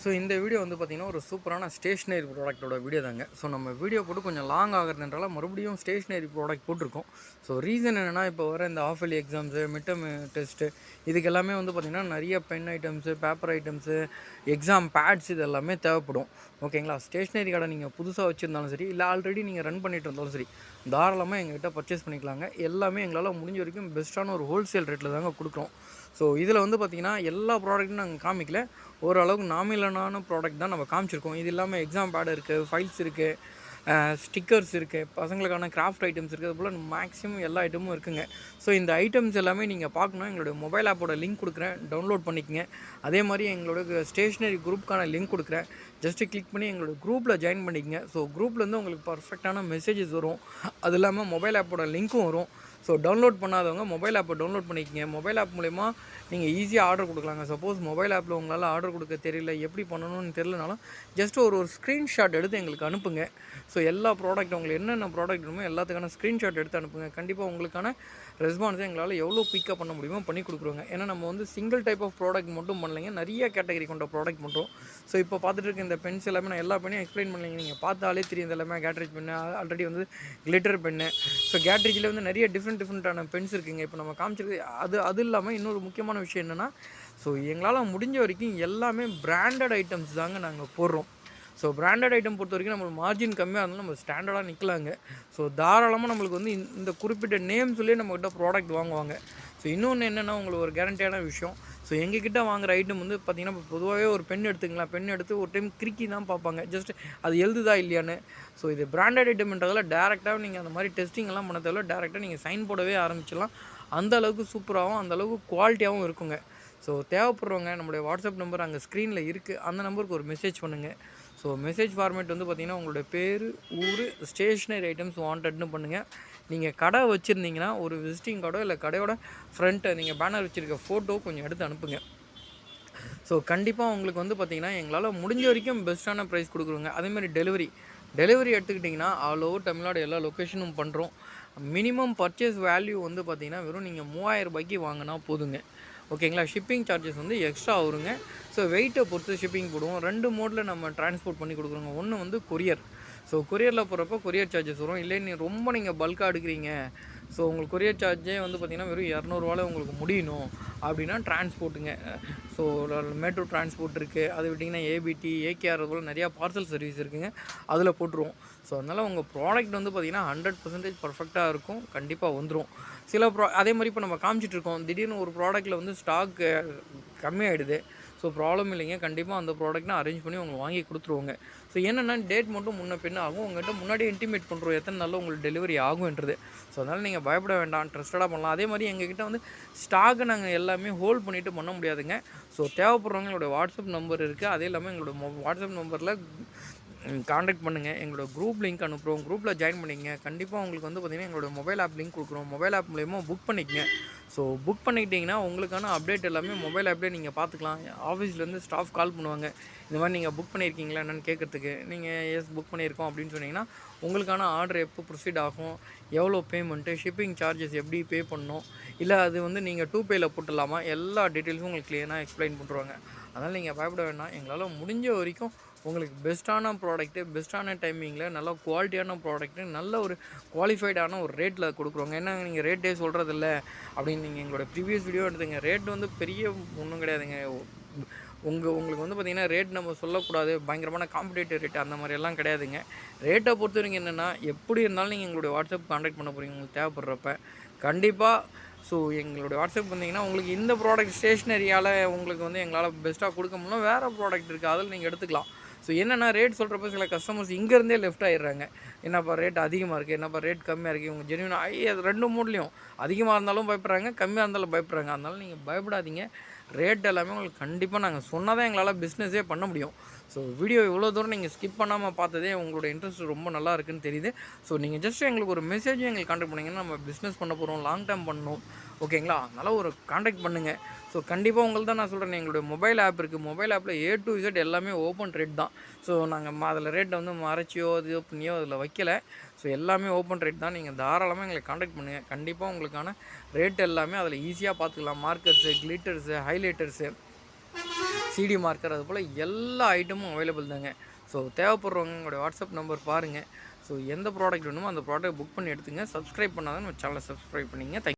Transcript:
So இந்த video வந்து பார்த்திங்கன்னா ஒரு சூப்பரான ஸ்டேஷ்னரி ப்ராடக்ட்டோட வீடியோ தாங்க. ஸோ நம்ம வீடியோ போட்டு கொஞ்சம் லாங் ஆகிறதுனால மறுபடியும் ஸ்டேஷ்னரி ப்ராடக்ட் போட்டிருக்கோம். ஸோ ரீசன் என்னென்னா, இப்போ வர இந்த half yearly exams, mid term test, இதுக்கு எல்லாமே வந்து பார்த்திங்கன்னா நிறைய pen items, paper items, exam pads இது எல்லாமே தேவைப்படும். ஓகேங்களா? ஸ்டேஷ்னரி கடை நீங்கள் புதுசாக வச்சுருந்தாலும் சரி, இல்லை ஆல்ரெடி நீங்கள் ரன் பண்ணிட்டு இருந்தாலும் சரி, தாராளமாக எங்கள்கிட்ட பர்ச்சேஸ் பண்ணிக்கலாங்க. எல்லாமே எங்களால் முடிஞ்ச வரைக்கும் பெஸ்ட்டான ஒரு ஹோல்சேல் ரேட்டில் தாங்க கொடுக்குறோம். ஸோ இதில் வந்து பார்த்திங்கன்னா எல்லா ப்ராடக்ட்டும் நாங்கள் காமிக்கல, ஓரளவுக்கு நாமினலான ப்ராடக்ட் தான் நம்ம காமிச்சிருக்கோம். இது இல்லாமல் எக்ஸாம் பேட் இருக்குது, ஃபைல்ஸ் இருக்குது, ஸ்டிக்கர்ஸ் இருக்குது, பசங்களுக்கான கிராஃப்ட் ஐட்டம்ஸ் இருக்குது, அதுபோல் மேக்ஸிமம் எல்லா ஐட்டமும் இருக்குங்க. ஸோ இந்த ஐட்டம்ஸ் எல்லாமே நீங்கள் பார்க்கணும், எங்களுடைய மொபைல் ஆப்போட லிங்க் கொடுக்குறேன், டவுன்லோட் பண்ணிக்கங்க. அதே மாதிரி எங்களோட ஸ்டேஷ்னரி குரூப்புக்கான லிங்க் கொடுக்குறேன், ஜஸ்ட்டு கிளிக் பண்ணி எங்களோட குரூப்பில் ஜாயின் பண்ணிக்கங்க. ஸோ குரூப்லேருந்து உங்களுக்கு பர்ஃபெக்டான மெசேஜஸ் வரும், அது இல்லாமல் மொபைல் ஆப்போட லிங்க்கும் வரும். ஸோ டவுன்லோட் பண்ணாதவங்க மொபைல் ஆப்பை டவுன்லோட் பண்ணிக்கங்க. மொபைல் ஆப் மூலிமா நீங்கள் ஈஸியாக ஆர்டர் கொடுக்கலாங்க. சப்போஸ் மொபைல் ஆப்பில் உங்களால் ஆர்டர் கொடுக்க தெரியல, எப்படி பண்ணணும்னு தெரியலனாலும் ஜஸ்ட்டு ஒரு ஸ்க்ரீன்ஷாட் எடுத்து எங்களுக்கு அனுப்புங்க. ஸோ எல்லா ப்ராடக்ட் உங்களுக்கு என்னென்ன ப்ராடக்ட் வேணுமோ எல்லாத்துக்கான ஸ்க்ரீன்ஷாட் எடுத்து அனுப்புங்க. கண்டிப்பாக உங்களுக்கான ரெஸ்பான்ஸை எங்களால் எவ்வளோ பிக்கப் பண்ண முடியுமோ பண்ணி கொடுக்குறோங்க. ஏன்னா நம்ம வந்து சிங்கிள் டைப் ஆஃப் ப்ராடக்ட் மட்டும் பண்ணலைங்க, நிறைய கேட்டகரி கொண்ட ப்ராடக்ட் பண்ணுறோம். ஸோ இப்போ பார்த்துட்டு இருக்க இந்த பென்ஸ் எல்லாமே நான் எல்லா பெண்ணையும் எக்ஸ்பிளைன் பண்ணலைங்க, நீங்கள் பார்த்தாலே தெரியும். இது எல்லாமே கேட்ரேஜ் பெண்ணு, ஆல்ரெடி வந்து கிளிட்டர் பெண்ணு. ஸோ கேட்ரேஜில் வந்து நிறைய டிஃப்ரெண்ட்டான பென்ஸ் இருக்குங்க. இப்போ நம்ம காமிச்சிருக்கு அது இல்லாமல் இன்னொரு முக்கியமான விஷயம் என்னென்னா, ஸோ எங்களால் முடிஞ்ச வரைக்கும் எல்லாமே பிராண்டட் ஐட்டம்ஸ் தாங்க நாங்கள் போடுறோம். ஸோ பிராண்டட் ஐட்டம் பொறுத்த வரைக்கும் நம்மளுக்கு மார்ஜின் கம்மியாக இருந்தாலும் நம்ம ஸ்டாண்டர்டாக நிற்கலாங்க. ஸோ தாராளமாக நம்மளுக்கு வந்து இந்த குறிப்பிட்ட நேம் சொல்லி நம்மக்கிட்ட ப்ராடக்ட் வாங்குவாங்க. ஸோ இன்னொன்று என்னென்னா, உங்களுக்கு ஒரு கேரண்டியான விஷயம், ஸோ எங்ககிட்ட வாங்குகிற ஐட்டம் வந்து பார்த்திங்கன்னா, இப்போ பொதுவாகவே ஒரு பென் எடுத்துக்கலாம், பென் எடுத்து ஒரு டைம் கிறுக்கி தான் பார்ப்பாங்க, ஜஸ்ட் அது எழுதுதா இல்லையான்னு. ஸோ இது பிராண்டட் ஐட்டம்ன்றதால டேரெக்டாக நீங்கள் அந்த மாதிரி டெஸ்டிங் எல்லாம் பண்ண தேவையில்ல, டேரெக்டாக நீங்கள் சைன் போடவே ஆரம்பிச்சிடலாம். அந்த அளவுக்கு சூப்பராகவும் அந்தளவுக்கு குவாலிட்டியாகவும் இருக்குங்க. ஸோ தேவைப்படுறவங்க நம்மளுடைய வாட்ஸ்அப் நம்பர் அங்கே ஸ்க்ரீனில் இருக்குது, அந்த நம்பருக்கு ஒரு மெசேஜ் பண்ணுங்கள். ஸோ மெசேஜ் ஃபார்மேட் வந்து பார்த்திங்கன்னா, உங்களுடைய பேர், ஊர், ஸ்டேஷ்னரி ஐட்டம்ஸ் வாண்டட்னு பண்ணுங்கள். நீங்கள் கடை வச்சுருந்தீங்கன்னா ஒரு விசிட்டிங் கார்டோ இல்லை கடையோட ஃப்ரண்ட்டை நீங்கள் பேனர் வச்சுருக்க ஃபோட்டோ கொஞ்சம் எடுத்து அனுப்புங்க. ஸோ கண்டிப்பாக உங்களுக்கு வந்து பார்த்திங்கன்னா எங்களால் முடிஞ்ச வரைக்கும் பெஸ்ட்டான ப்ரைஸ் கொடுக்குறோங்க. அதேமாதிரி டெலிவரி எடுத்துக்கிட்டிங்கன்னா ஆல் ஓவர் தமிழ்நாடு எல்லா லொக்கேஷனும் பண்ணுறோம். மினிமம் பர்ச்சேஸ் வேல்யூ வந்து பார்த்திங்கன்னா வெறும் நீங்கள் 3000 ரூபாய்க்கு வாங்கினா போதுங்க. ஓகேங்களா? ஷிப்பிங் சார்ஜஸ் வந்து எக்ஸ்ட்ரா வருங்க. ஸோ வெயிட்டை பொறுத்து ஷிப்பிங் போடுவோம். 2 மோடில் நம்ம டிரான்ஸ்போர்ட் பண்ணி கொடுக்குறோங்க. ஒன்று வந்து கொரியர். ஸோ கொரியரில் போகிறப்போ கொரியர் சார்ஜஸ் வரும். இல்லை ரொம்ப பல்காக எடுக்கிறீங்க, ஸோ உங்களுக்கு கொரியர் சார்ஜே வந்து பார்த்திங்கன்னா வெறும் 200 உங்களுக்கு முடியணும் அப்படின்னா டிரான்ஸ்போர்ட்டுங்க. ஸோ மேட்ரோ டிரான்ஸ்போர்ட் இருக்குது, அது விட்டிங்கன்னா ஏபிடி, ஏகேஆர், அதுபோல் நிறையா பார்சல் சர்வீஸ் இருக்குதுங்க, அதில் போட்டுருவோம். ஸோ அதனால் உங்கள் ப்ராடக்ட் வந்து பார்த்திங்கன்னா 100% பர்ஃபெக்டாக இருக்கும், கண்டிப்பாக வந்துடும். அதே மாதிரி இப்போ நம்ம காமிச்சிட்ருக்கோம், திடீர்னு ஒரு ப்ராடக்ட்டில் வந்து ஸ்டாக் கம்மியாகிடுது. ஸோ ப்ராப்ளம் இல்லைங்க, கண்டிப்பாக அந்த ப்ராடக்ட்னா அரேஞ்ச் பண்ணி உங்களுக்கு வாங்கி கொடுத்துருவோங்க. ஸோ என்னென்னா டேட் மட்டும் முன்ன பின்ன ஆகும், உங்கள்கிட்ட முன்னாடியே இன்டிமேட் பண்ணுறோம் எத்தனை நாளில் உங்களுக்கு டெலிவரி ஆகுன்றது. ஸோ அதனால் நீங்கள் பயப்பட வேண்டாம், ட்ரஸ்டடாக பண்ணலாம். அதே மாதிரி எங்ககிட்ட வந்து ஸ்டாக்கை நாங்கள் எல்லாமே ஹோல்ட் பண்ணிவிட்டு பண்ண முடியாதுங்க. ஸோ தேவைப்படுறவங்க எங்களோட வாட்ஸ்அப் நம்பர் இருக்குது, அதே இல்லாமல் எங்களோட வாட்ஸ்அப் நம்பரில் காண்டாக்ட் பண்ணுங்கள். எங்களோட குரூப் லிங்க் அனுப்புகிறோம், குரூப்பில் ஜாயின் பண்ணிக்கங்க. கண்டிப்பாக உங்களுக்கு வந்து பார்த்திங்கன்னா எங்களோட மொபைல் ஆப் லிங்க் கொடுக்குறோம், மொபைல் ஆப் மூலயமா புக் பண்ணிக்கங்க. ஸோ புக் பண்ணிக்கிட்டிங்கன்னா உங்களுக்கான அப்டேட் எல்லாமே மொபைல் ஆப்லேயே நீங்கள் பார்த்துக்கலாம். ஆஃபீஸ்லேருந்து ஸ்டாஃப் கால் பண்ணுவாங்க, இந்த மாதிரி நீங்கள் புக் பண்ணியிருக்கீங்களா என்னென்னு கேட்குறதுக்கு. நீங்கள் எஸ் புக் பண்ணியிருக்கோம் அப்படின்னு சொன்னீங்கன்னா உங்களுக்கான ஆர்டர் எப்போ ப்ரொசீட் ஆகும், எவ்வளோ பேமெண்ட்டு, ஷிப்பிங் சார்ஜஸ் எப்படி பே பண்ணணும், இல்லை அது வந்து நீங்கள் 2Payல போட்டுடலாமா, எல்லா டீட்டெயில்ஸும் உங்களுக்கு க்ளியராக எக்ஸ்பிளைன் பண்ணுறாங்க. அதனால் நீங்கள் பயப்பட வேண்டாம். எங்களால் முடிஞ்ச வரைக்கும் உங்களுக்கு பெஸ்ட்டான ப்ராடக்ட்டு, பெஸ்ட்டான டைமிங்கில் நல்ல குவாலிட்டியான ப்ராடக்ட்டு, நல்ல ஒரு குவாலிஃபைடான ஒரு ரேட்டில் கொடுக்குறோங்க. ஏன்னா நீங்கள் ரேட்டே சொல்கிறதில்ல அப்படின்னு நீங்கள் எங்களோட ப்ரீவியஸ் வீடியோ எடுத்துங்க. ரேட் வந்து பெரிய ஒன்றும் கிடையாதுங்க. உங்களுக்கு வந்து பார்த்திங்கன்னா ரேட் நம்ம சொல்லக்கூடாது, பயங்கரமான காம்படேட்டிவ் ரேட் அந்த மாதிரியெல்லாம் கிடையாதுங்க. ரேட்டை பொறுத்த வரைக்கும் என்னென்னா, எப்படி இருந்தாலும் நீங்கள் எங்களுடைய வாட்ஸ்அப் காண்டாக்ட் பண்ண போகிறீங்க உங்களுக்கு தேவைப்படுறப்ப கண்டிப்பாக. ஸோ எங்களுடைய வாட்ஸ்அப் வந்தீங்கன்னா உங்களுக்கு இந்த ப்ராடக்ட் ஸ்டேஷ்னரியால் உங்களுக்கு வந்து எங்களால் பெஸ்ட்டாக கொடுக்க முடியல, வேறு ப்ராடக்ட் இருக்குது, அதில் நீங்கள் எடுத்துக்கலாம். ஸோ என்னென்னா ரேட் சொல்கிறப்ப சில கஸ்டமர்ஸ் இங்கேருந்தே லெஃப்ட் ஆகிடுறாங்க. என்னப்பா ரேட் அதிகமாக இருக்குது, என்னப்பா ரேட் கம்மியாக இருக்குது, இவங்க ஜென்யூனாக அது 2 மூட்லேயும் அதிகமாக இருந்தாலும் பயப்படுறாங்க, கம்மியாக இருந்தாலும் பயப்படுறாங்க. அதனால நீங்கள் பயப்படாதீங்க. ரேட் எல்லாமே உங்களுக்கு கண்டிப்பாக நாங்கள் சொன்னால் தான் எங்களால் பிஸ்னஸே பண்ண முடியும். ஸோ வீடியோ இவ்வளோ தூரம் நீங்கள் ஸ்கிப் பண்ணாமல் பார்த்ததே உங்களோட இன்ட்ரெஸ்ட் ரொம்ப நல்லா இருக்குன்னு தெரியுது. ஸோ நீங்கள் ஜஸ்ட் எங்களுக்கு ஒரு மெசேஜும் எங்களுக்கு காண்டாக்ட் பண்ணிங்கன்னா, நம்ம பிஸ்னஸ் பண்ண போகிறோம், லாங் டேர்ம் பண்ணணும், ஓகேங்களா? அதனால் ஒரு காண்டாக்ட் பண்ணுங்கள். ஸோ கண்டிப்பாக உங்களுக்கு தான் நான் சொல்கிறேன், எங்களுடைய மொபைல் ஆப் இருக்குது, மொபைல் ஆப்பில் A to Z எல்லாமே ஓப்பன் ரேட் தான். ஸோ நாங்கள் அதில் ரேட்டை வந்து மறைச்சியோ இது பண்ணியோ அதில் வைக்கலை. ஸோ எல்லாமே ஓப்பன் ரேட் தான். நீங்கள் தாராளமாக எங்களை காண்டாக்ட் பண்ணுங்கள். கண்டிப்பாக உங்களுக்கான ரேட் எல்லாமே அதில் ஈஸியாக பார்த்துக்கலாம். மார்க்கர்ஸு, கிளிட்டர்ஸு, ஹைலைட்டர்ஸு, சிடி மார்க்கர் அது போல் எல்லா ஐட்டமும் அவைலபிள் தாங்க. ஸோ தேவைப்படுறவங்க உங்களுடைய வாட்ஸ்அப் நம்பர் பாருங்கள். ஸோ எந்த ப்ராடக்ட் வேணுமோ அந்த ப்ராடக்ட் புக் பண்ணி எடுத்துங்க. சப்ஸ்கிரைப் பண்ணாதான் நம்ம சேனலை சப்ஸ்கிரைப் பண்ணிங்க.